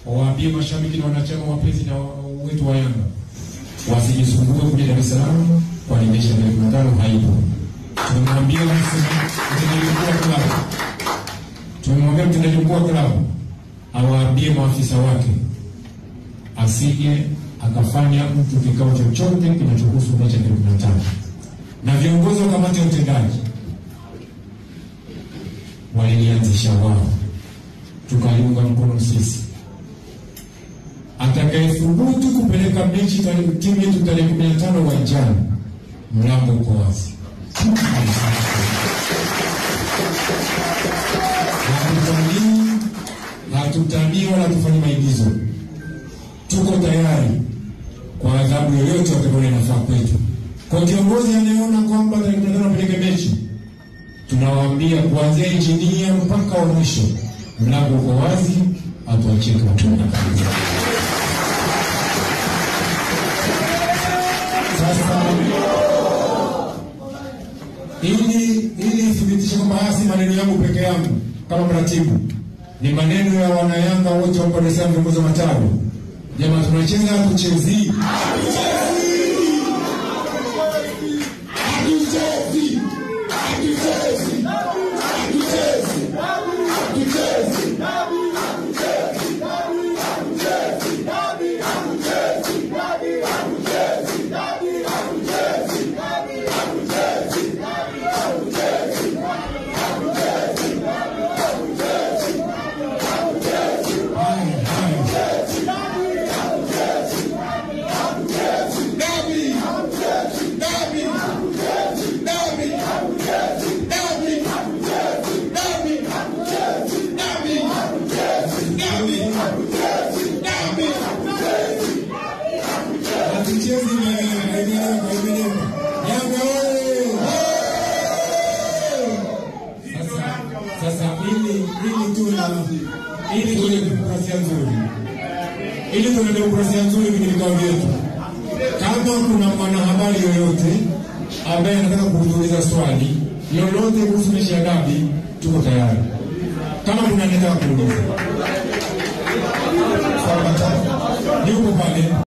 waambie mashabiki na wanachama wapenzi na wetu wa Yanga wasijisumbue kuja Dar es Salaam kwa mechi ya 15 haipo. Tumemwambia mtendaji mkuu wa klabu. Tumemwambia mtendaji mkuu wa klabu awaambie maafisa wake asije akafanya mtu kikao chochote kinachohusu mechi ya 15. Na viongozi wa kamati ya utendaji walianzisha wao, tukaliunga mkono sisi. Atakayethubutu kupeleka mechi timu yetu tarehe 15 uwanjani, mlango uko wazi. Hatutanii wala tufanye maigizo. Tuko tayari kwa adhabu yoyote watakayo nafaa kwetu. Kwa kiongozi anayeona kwamba tarehe 15 apeleke mechi, tunawaambia kuanzia injinia mpaka wa mwisho, mlango uko wazi, atuachie tuna kabisa. Sasa ili thibitisha kwamba haya si maneno yangu peke yangu kama mratibu, ni maneno ya wanayanga wote wa Dar es Salaam, viongozi wa matawi. Jamaa, tunacheza hatuchezi. Ili tuwe demokrasia nzuri kwenye vikao vyetu. Kama kuna mwanahabari yoyote ambaye anataka kuuliza swali lolote kuhusu mechi ya dabi, tuko tayari. Kama kuna anataka kuuliza, yuko pale.